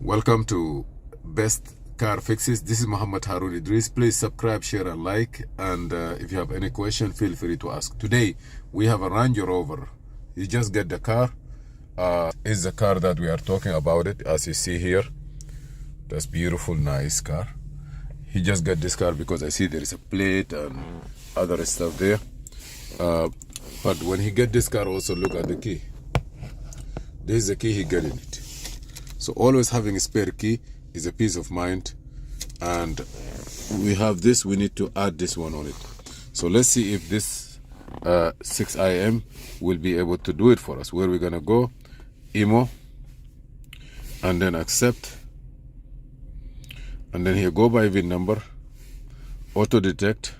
Welcome to Best Car Fixes. This is Muhammad Harun Idris. Please subscribe, share, and like. And if you have any question, feel free to ask. Today, we have a Landrover. You just get the car. Is the car that we are talking about it, as you see here. That's beautiful, nice car. He just got this car because I see there is a plate and other stuff there. But when he get this car, also look at the key. This is the key he got in it. So always having a spare key is a peace of mind. And we have this, we need to add this one on it. So let's see if this 6IM will be able to do it for us. Where we're gonna go, Imo, and then accept. And then here, go by VIN number, auto detect.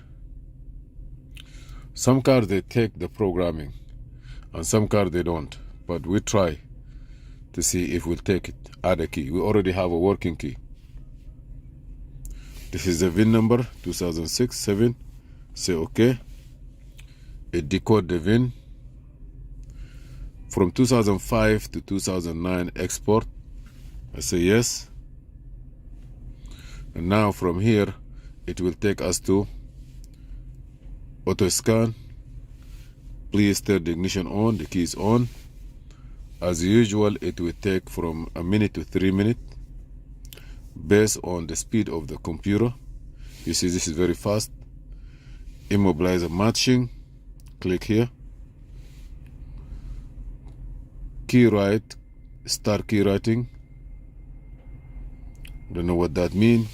Some cars, they take the programming, and some cars, they don't. But we try to see if we'll take it. Add a key. We already have a working key. This is the VIN number, 2006-7. Say OK. It decode the VIN. From 2005 to 2009 export. I say yes. And now from here, it will take us to auto scan. Please turn the ignition on. The key is on. As usual, it will take from a minute to 3 minutes based on the speed of the computer. You see, this is very fast. Immobilizer matching. Click here. Key write. Start key writing. Don't know what that means.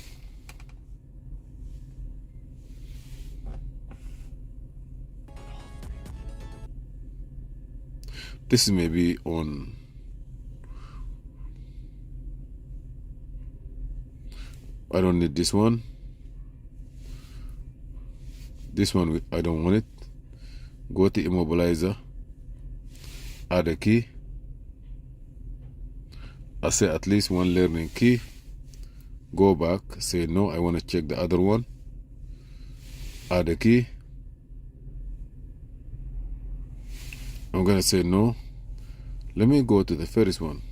This is maybe on. I don't need this one. This one, I don't want it. Go to immobilizer. Add a key. I say at least one learning key. Go back. Say no, I want to check the other one. Add a key. I'm gonna say no. Let me go to the first one.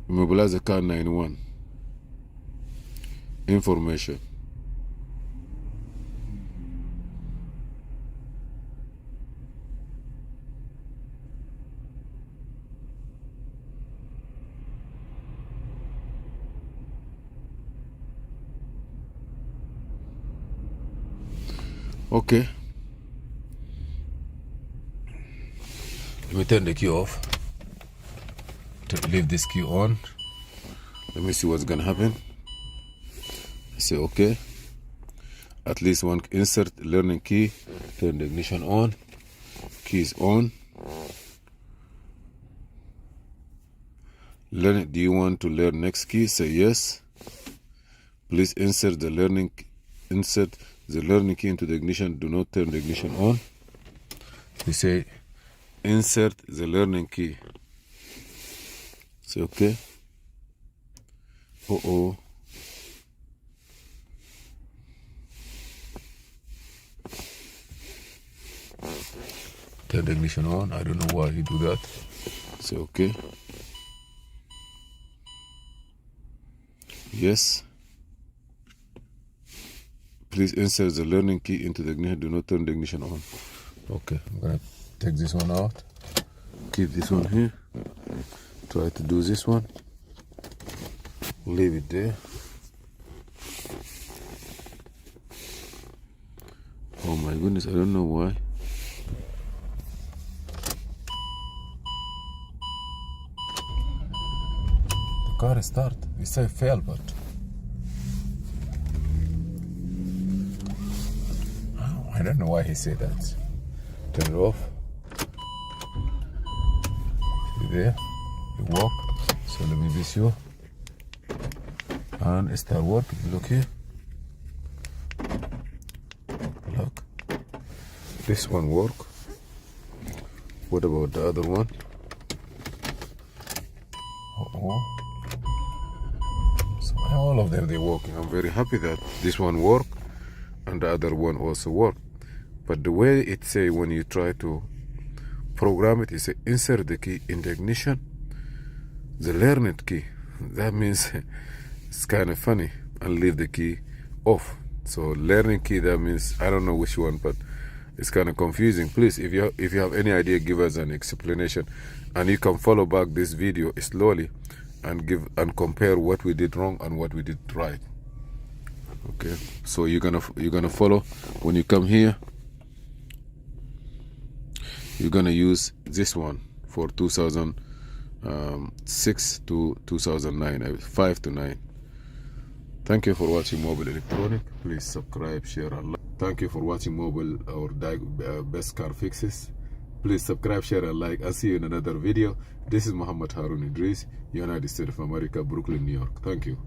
Immobilizer car 91. Information. Okay. Let me turn the key off. To leave this key on. Let me see what's gonna happen. I say okay. At least one insert learning key. Turn the ignition on. Key is on. Learn. Do you want to learn next key? Say yes. Please insert the learning key into the ignition. Do not turn the ignition on. We say insert the learning key. Say okay. Uh-oh. Turn the ignition on. I don't know why he do that. Say okay. Yes. Please insert the learning key into the ignition. Do not turn the ignition on. Okay, I'm gonna take this one out. Keep this one here. Try to do this one. Leave it there. Oh my goodness, I don't know why. The car start. We say fail, but I don't know why he said that. Turn it off. See there? You walk. So let me be sure. And start working. Look here. Look. This one work. What about the other one? Oh. So all of them, they're working. I'm very happy that this one worked and the other one also worked. But the way it say when you try to program it, is insert the key in the ignition, the learn it key. That means it's kind of funny, and leave the key off. So learning key, that means I don't know which one, but it's kind of confusing. Please, if you have any idea, give us an explanation, and you can follow back this video slowly and compare what we did wrong and what we did right. Okay, so you're gonna follow. When you come here, you're gonna use this one for 2006 to 2009, 5 to 9. Thank you for watching Mobile Electronic. Please subscribe, share, and like. Thank you for watching Mobile or Best Car Fixes. Please subscribe, share, and like. I'll see you in another video. This is Muhammad Harun Idris, United States of America, Brooklyn, New York. Thank you.